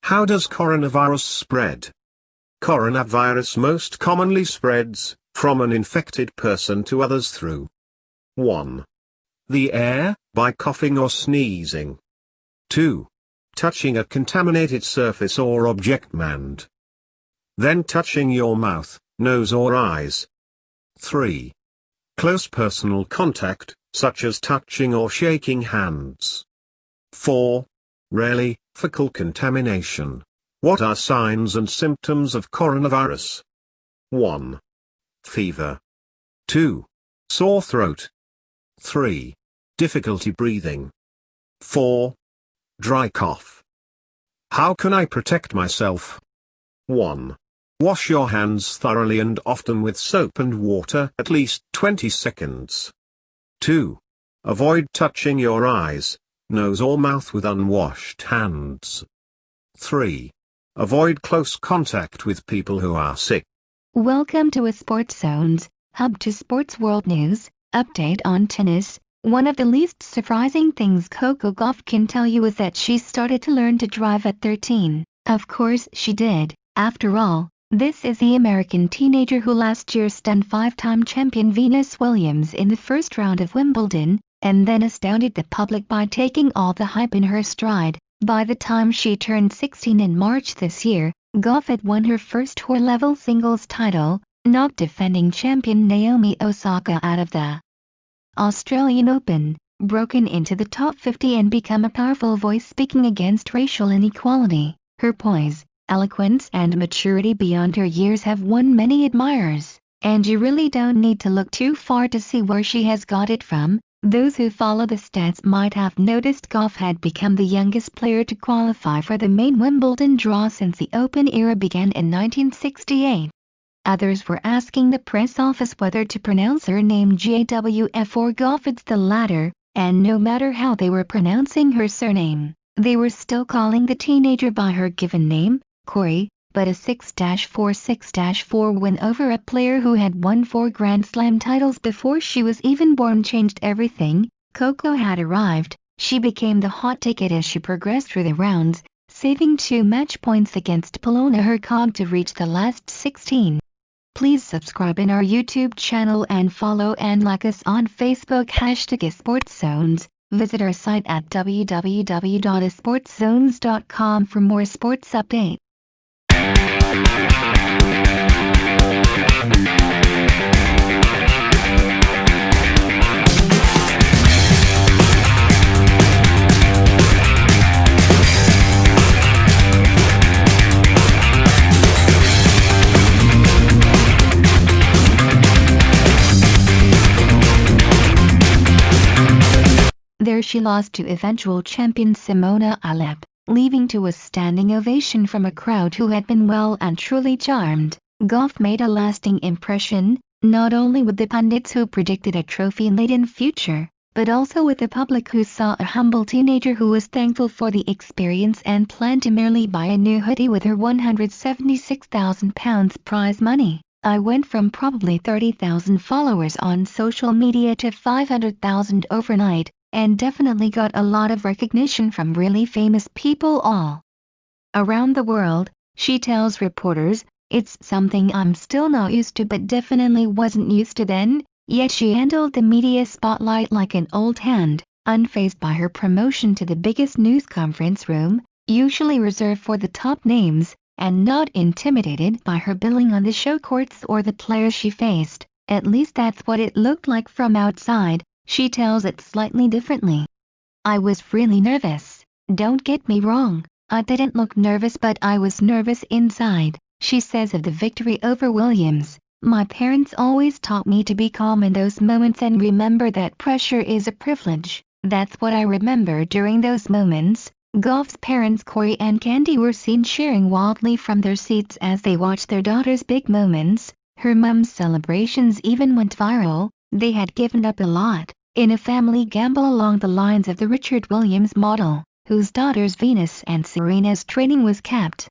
How does coronavirus spread? Coronavirus most commonly spreads from an infected person to others through 1. The air, by coughing or sneezing. 2. Touching a contaminated surface or object manned. Then touching your mouth, nose or eyes. 3. Close personal contact, such as touching or shaking hands. 4. Rarely, fecal contamination. What are signs and symptoms of coronavirus? 1. Fever. 2. Sore throat. 3. Difficulty breathing. 4. Dry cough. How can I protect myself? 1. Wash your hands thoroughly and often with soap and water at least 20 seconds. 2. Avoid touching your eyes, nose or mouth with unwashed hands. 3. Avoid close contact with people who are sick. Welcome to ASportsZones, hub to sports world news. Update on tennis. One of the least surprising things Coco Gauff can tell you is that she started to learn to drive at 13. Of course she did. After all, this is the American teenager who last year stunned five-time champion Venus Williams in the first round of Wimbledon, and then astounded the public by taking all the hype in her stride. By the time she turned 16 in March this year, Gauff had won her first tour-level singles title, knocked defending champion Naomi Osaka out of the Australian Open, broken into the top 50 and become a powerful voice speaking against racial inequality. Her poise, eloquence and maturity beyond her years have won many admirers, and you really don't need to look too far to see where she has got it from. Those who follow the stats might have noticed Gauff had become the youngest player to qualify for the main Wimbledon draw since the Open era began in 1968. Others were asking the press office whether to pronounce her name Gauff or Gauff. It's the latter, and no matter how they were pronouncing her surname, they were still calling the teenager by her given name, Corey. But a 6-4 win over a player who had won 4 Grand Slam titles before she was even born changed everything. Coco had arrived. She became the hot ticket as she progressed through the rounds, saving 2 match points against Polona Hercog to reach the last 16. Please subscribe in our YouTube channel and follow and like us on Facebook #ASportsZones. Visit our site at www.asportszones.com for more sports updates. There she lost to eventual champion Simona Halep, leaving to a standing ovation from a crowd who had been well and truly charmed. Gauff made a lasting impression, not only with the pundits who predicted a trophy-laden future, but also with the public who saw a humble teenager who was thankful for the experience and planned to merely buy a new hoodie with her £176,000 prize money. I went from probably 30,000 followers on social media to 500,000 overnight, and definitely got a lot of recognition from really famous people all around the world. She tells reporters, "It's something I'm still not used to but definitely wasn't used to then," yet she handled the media spotlight like an old hand, unfazed by her promotion to the biggest news conference room, usually reserved for the top names, and not intimidated by her billing on the show courts or the players she faced. At least that's what it looked like from outside. She tells it slightly differently. "I was really nervous. Don't get me wrong, I didn't look nervous but I was nervous inside," she says of the victory over Williams. "My parents always taught me to be calm in those moments and remember that pressure is a privilege. That's what I remember during those moments." Gauff's parents Corey and Candy were seen cheering wildly from their seats as they watched their daughter's big moments. Her mum's celebrations even went viral. They had given up a lot, in a family gamble along the lines of the Richard Williams model, whose daughters Venus and Serena's training was kept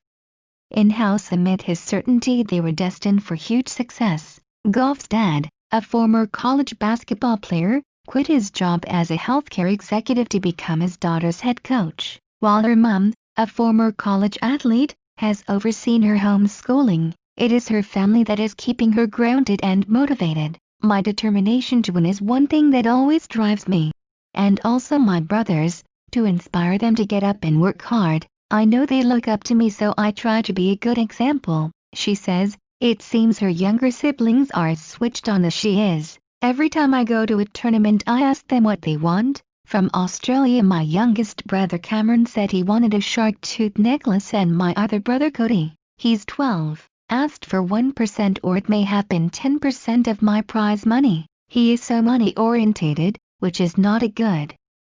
in-house amid his certainty they were destined for huge success. Gauff's dad, a former college basketball player, quit his job as a healthcare executive to become his daughter's head coach, while her mum, a former college athlete, has overseen her homeschooling. It is her family that is keeping her grounded and motivated. My determination to win is one thing that always drives me. And also my brothers, to inspire them to get up and work hard. I know they look up to me, so I try to be a good example, she says. It seems her younger siblings are as switched on as she is. Every time I go to a tournament I ask them what they want. From Australia, my youngest brother Cameron said he wanted a shark tooth necklace, and my other brother Cody, he's 12, asked for 1% or it may have been 10% of my prize money. He is so money orientated, which is not a good.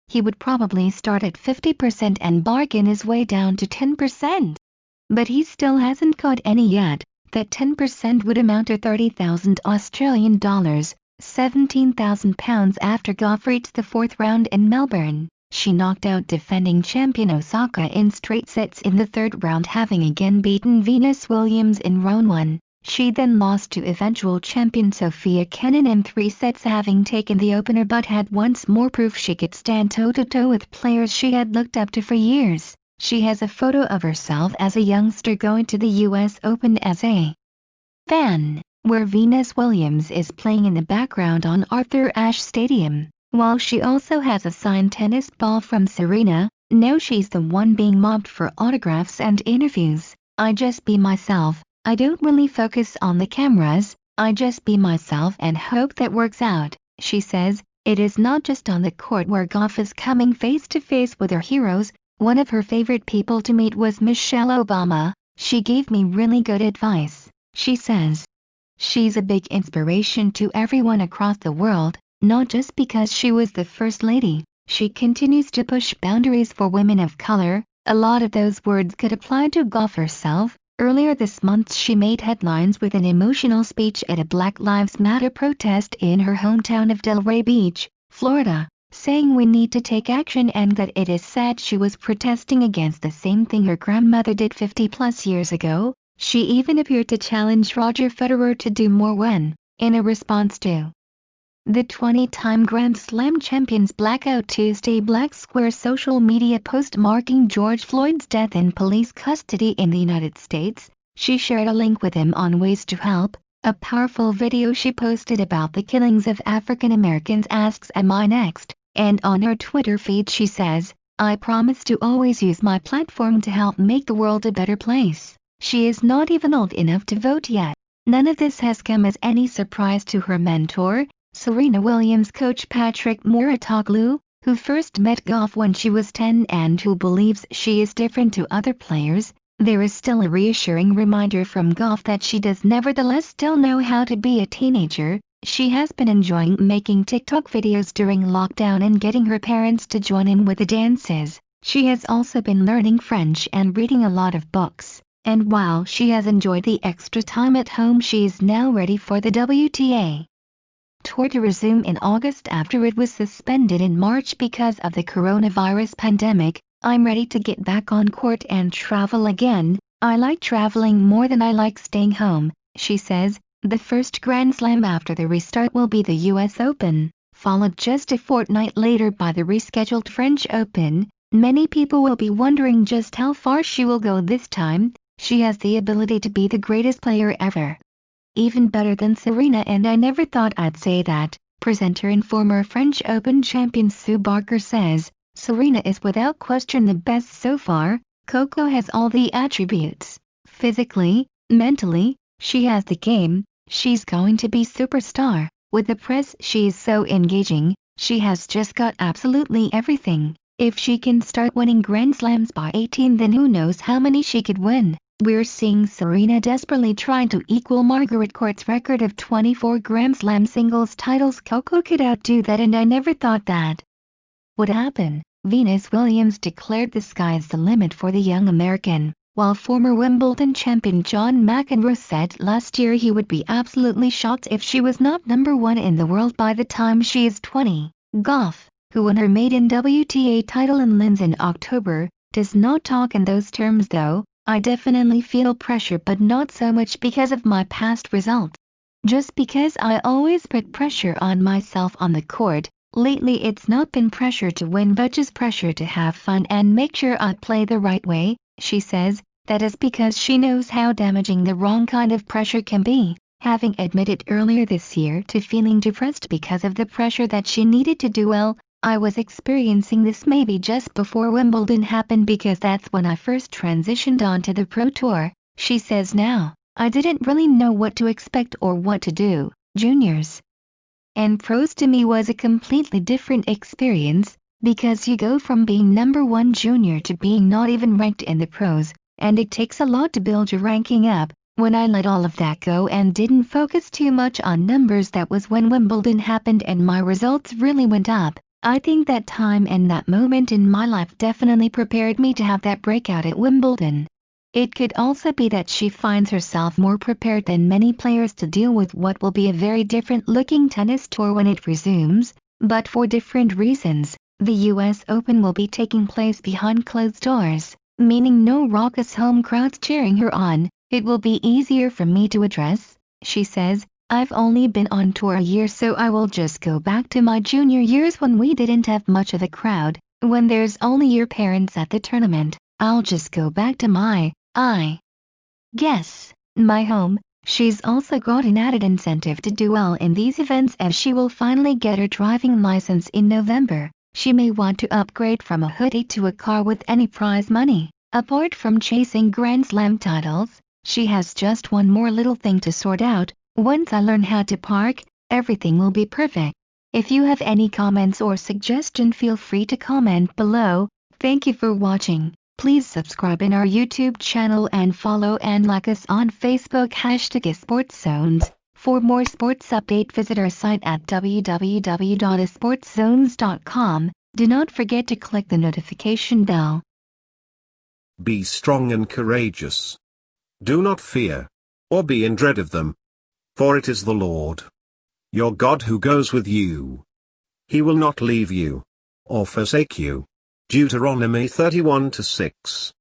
He would probably start at 50% and bargain his way down to 10%. But he still hasn't got any yet. That 10% would amount to 30,000 Australian dollars. 17,000 pounds after Gauff reached the fourth round in Melbourne. She knocked out defending champion Osaka in straight sets in the third round, having again beaten Venus Williams in round 1. She then lost to eventual champion Sofia Kenin in 3 sets, having taken the opener, but had once more proof she could stand toe-to-toe with players she had looked up to for years. She has a photo of herself as a youngster going to the US Open as a fan, where Venus Williams is playing in the background on Arthur Ashe Stadium, while she also has a signed tennis ball from Serena. Now she's the one being mobbed for autographs and interviews. I just be myself. I don't really focus on the cameras. I just be myself and hope that works out, she says. It is not just on the court where Gauff is coming face to face with her heroes. One of her favorite people to meet was Michelle Obama. She gave me really good advice, she says. She's a big inspiration to everyone across the world, not just because she was the First Lady. She continues to push boundaries for women of color. A lot of those words could apply to Gauff herself. Earlier this month she made headlines with an emotional speech at a Black Lives Matter protest in her hometown of Delray Beach, Florida, saying we need to take action and that it is sad she was protesting against the same thing her grandmother did 50+ years ago. She even appeared to challenge Roger Federer to do more when, in a response to the 20-time Grand Slam champion's Blackout Tuesday Black Square social media post marking George Floyd's death in police custody in the United States, she shared a link with him on ways to help. A powerful video she posted about the killings of African Americans asks, "Am I next?" And on her Twitter feed she says, "I promise to always use my platform to help make the world a better place." She is not even old enough to vote yet. None of this has come as any surprise to her mentor, Serena Williams coach Patrick Mouratoglou, who first met Gauff when she was 10 and who believes she is different to other players. There is still a reassuring reminder from Gauff that she does nevertheless still know how to be a teenager. She has been enjoying making TikTok videos during lockdown and getting her parents to join in with the dances. She has also been learning French and reading a lot of books. And while she has enjoyed the extra time at home, she is now ready for the WTA tour to resume in August after it was suspended in March because of the coronavirus pandemic. "I'm ready to get back on court and travel again. I like traveling more than I like staying home," she says. The first Grand Slam after the restart will be the US Open, followed just a fortnight later by the rescheduled French Open. Many people will be wondering just how far she will go this time. She has the ability to be the greatest player ever. Even better than Serena, and I never thought I'd say that, presenter and former French Open champion Sue Barker says. Serena is without question the best so far. Coco has all the attributes. Physically, mentally, she has the game. She's going to be superstar. With the press she is so engaging. She has just got absolutely everything. If she can start winning Grand Slams by 18, then who knows how many she could win. We're seeing Serena desperately trying to equal Margaret Court's record of 24 Grand Slam singles titles. Coco could outdo that, and I never thought that would happen. Venus Williams declared the sky's the limit for the young American, while former Wimbledon champion John McEnroe said last year he would be absolutely shocked if she was not #1 in the world by the time she is 20. Gauff, who won her maiden WTA title in Linz in October, does not talk in those terms though. "I definitely feel pressure, but not so much because of my past result. Just because I always put pressure on myself on the court, Lately it's not been pressure to win but just pressure to have fun and make sure I play the right way, she says. That is because she knows how damaging the wrong kind of pressure can be, having admitted earlier this year to feeling depressed because of the pressure that she needed to do well. I was experiencing this maybe just before Wimbledon happened because that's when I first transitioned onto the Pro Tour, she says now. I didn't really know what to expect or what to do. Juniors and pros to me was a completely different experience, because you go from being #1 junior to being not even ranked in the pros, and it takes a lot to build your ranking up. When I let all of that go and didn't focus too much on numbers, that was when Wimbledon happened and my results really went up. I think that time and that moment in my life definitely prepared me to have that breakout at Wimbledon. It could also be that she finds herself more prepared than many players to deal with what will be a very different looking tennis tour when it resumes, but for different reasons. The US Open will be taking place behind closed doors, meaning no raucous home crowds cheering her on. It will be easier for me to address, she says. I've only been on tour a year, so I will just go back to my junior years when we didn't have much of a crowd. When there's only your parents at the tournament, I'll just go back to I guess, my home. She's also got an added incentive to do well in these events as she will finally get her driving license in November. She may want to upgrade from a hoodie to a car with any prize money. Apart from chasing Grand Slam titles, she has just one more little thing to sort out. Once I learn how to park, everything will be perfect. If you have any comments or suggestion, feel free to comment below. Thank you for watching. Please subscribe in our YouTube channel and follow and like us on Facebook #ASportsZones. For more sports update, visit our site at www.ASportsZones.com. Do not forget to click the notification bell. Be strong and courageous. Do not fear, or be in dread of them. For it is the Lord, your God, who goes with you. He will not leave you, or forsake you. Deuteronomy 31:6.